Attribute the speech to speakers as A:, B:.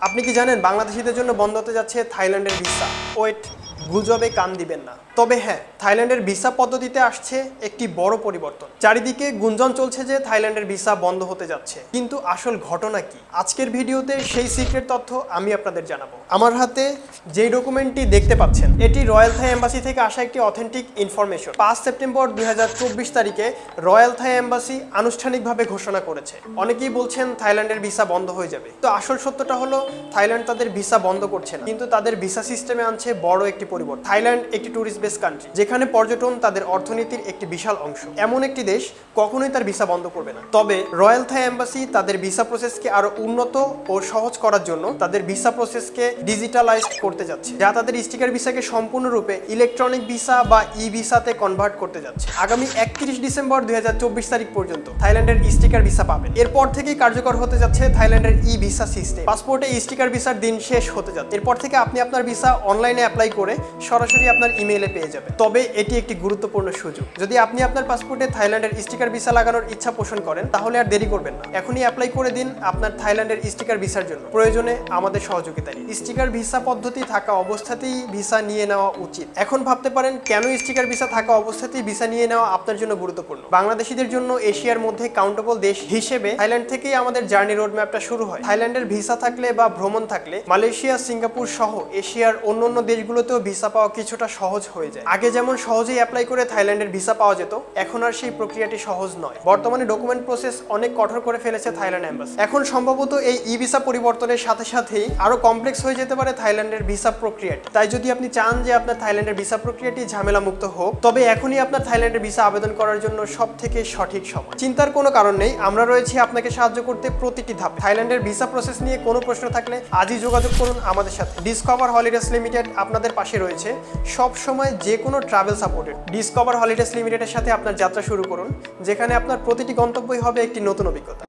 A: আপনি কি জানেন বাংলাদেশিদের জন্য বন্ধ হতে যাচ্ছে থাইল্যান্ডের ভিসা? ওয়েট, গুজবে কান দিবেন না। তবে হ্যাঁ, থাইল্যান্ডের ভিসা পদ্ধতিতে আসছে একটি বড় পরিবর্তন। চারিদিকে গুঞ্জন চলছে যে থাইল্যান্ডের ভিসা বন্ধ হতে যাচ্ছে, কিন্তু আসল ঘটনা কি? আজকের ভিডিওতে সেই সিক্রেট তথ্য আমি আপনাদের জানাবো। আমার হাতে যেই ডকুমেন্টটি দেখতে পাচ্ছেন, এটি রয়্যাল থাই এম্বাসি থেকে আসা একটি অথেন্টিক ইনফরমেশন। 5 সেপ্টেম্বর 2024 তারিখে রয়্যাল থাই এম্বাসি আনুষ্ঠানিকভাবে ঘোষণা করেছে। অনেকেই বলছেন থাইল্যান্ডের ভিসা বন্ধ হয়ে যাবে, তো আসল সত্যটা হলো থাইল্যান্ড তাদের ভিসা বন্ধ করছে না, কিন্তু তাদের ভিসা সিস্টেমে আনছে বড় একটি পরিবর্তন। থাইল্যান্ড একটি ট্যুরিস্ট বেস কান্ট্রি, যেখানে পর্যটন তাদের অর্থনীতির একটি বিশাল অংশ। এমন একটি দেশ কখনোই তার ভিসা বন্ধ করবে না। তবে রয়্যাল থাই এম্বাসি তাদের ভিসা প্রসেসকে আরো উন্নত ও সহজ করার জন্য তাদের ভিসা প্রসেসকে ডিজিটালাইজড করতে যাচ্ছে, যা তাদের স্টিকার ভিসাকে সম্পূর্ণরূপে ইলেকট্রনিক ভিসা বা ই ভিসাতে কনভার্ট করতে যাচ্ছে। আগামী 31 ডিসেম্বর 2024 তারিখ পর্যন্ত থাইল্যান্ডের স্টিকার ভিসা পাবেন। এরপর থেকেই কার্যকর হতে যাচ্ছে থাইল্যান্ডের ই ভিসা সিস্টেম। পাসপোর্টে স্টিকার ভিসার দিন শেষ হতে যাচ্ছে। এরপর থেকে আপনি আপনার ভিসা অনলাইনে অ্যাপ্লাই করে সরাসরি আপনার ইমেইলে পেয়ে যাবেন। তবে এটি একটি গুরুত্বপূর্ণ সুযোগ। যদি আপনি আপনার পাসপোর্টে থাইল্যান্ডের স্টিকার ভিসা লাগানোর ইচ্ছা পোষণ করেন, তাহলে আর দেরি করবেন না, এখনই অ্যাপ্লাই করে দিন আপনার থাইল্যান্ডের স্টিকার ভিসার জন্য। প্রয়োজনে আমাদের সহযোগিতা নিন। স্টিকার ভিসা পদ্ধতি থাকা অবস্থাতেই ভিসা নিয়ে নেওয়া উচিত। এখন ভাবতে পারেন কেন স্টিকার ভিসা থাকা অবস্থাতেই ভিসা নিয়ে নেওয়া আপনার জন্য গুরুত্বপূর্ণ। বাংলাদেশিদের জন্য এশিয়ার মধ্যে কাউন্টেবল দেশ হিসেবে থাইল্যান্ড থেকেই আমাদের জার্নি রোড ম্যাপটা শুরু হয়। থাইল্যান্ডের ভিসা থাকলে বা ভ্রমণ থাকলে মালয়েশিয়া, সিঙ্গাপুর সহ এশিয়ার অন্যান্য দেশগুলোতেও ভিসা পাওয়া কিছুটা সহজ হয়ে যায়। আগে যেমন সহজেই অ্যাপ্লাই করে থাইল্যান্ডের ভিসা পাওয়া যেত, এখন আর সেই প্রক্রিয়াটি সহজ নয়। বর্তমানে ডকুমেন্ট প্রসেস অনেক কঠোর করে ফেলেছে থাইল্যান্ড এম্বাসি। এখন সম্ভবত এই ই ভিসা পরিবর্তনের সাথে সাথেই আরো কমপ্লেক্স হয়ে যেতে পারে থাইল্যান্ডের ভিসা প্রক্রিয়াটি। তাই যদি আপনি চান যে আপনার থাইল্যান্ডের ভিসা প্রক্রিয়াটি ঝামেলা মুক্ত হোক, তবে এখনই আপনার থাইল্যান্ডের ভিসা আবেদন করার জন্য সবথেকে সঠিক সময়। চিন্তার কোনো কারণ নেই, আমরা রয়েছি আপনাকে সাহায্য করতে প্রতিটি ধাপে। থাইল্যান্ডের ভিসা প্রসেস নিয়ে কোনো প্রশ্ন থাকলে আজই যোগাযোগ করুন আমাদের সাথে। ডিসকভার হলিডেজ লিমিটেড আপনাদের পাশে রয়েছে সব সময়, যে কোনো ট্রাভেল সাপোর্টেড। ডিসকভার হলিডেজ লিমিটেডের সাথে আপনার যাত্রা শুরু করুন, যেখানে আপনার প্রতিটি গন্তব্যই হবে একটি নতুন অভিজ্ঞতা।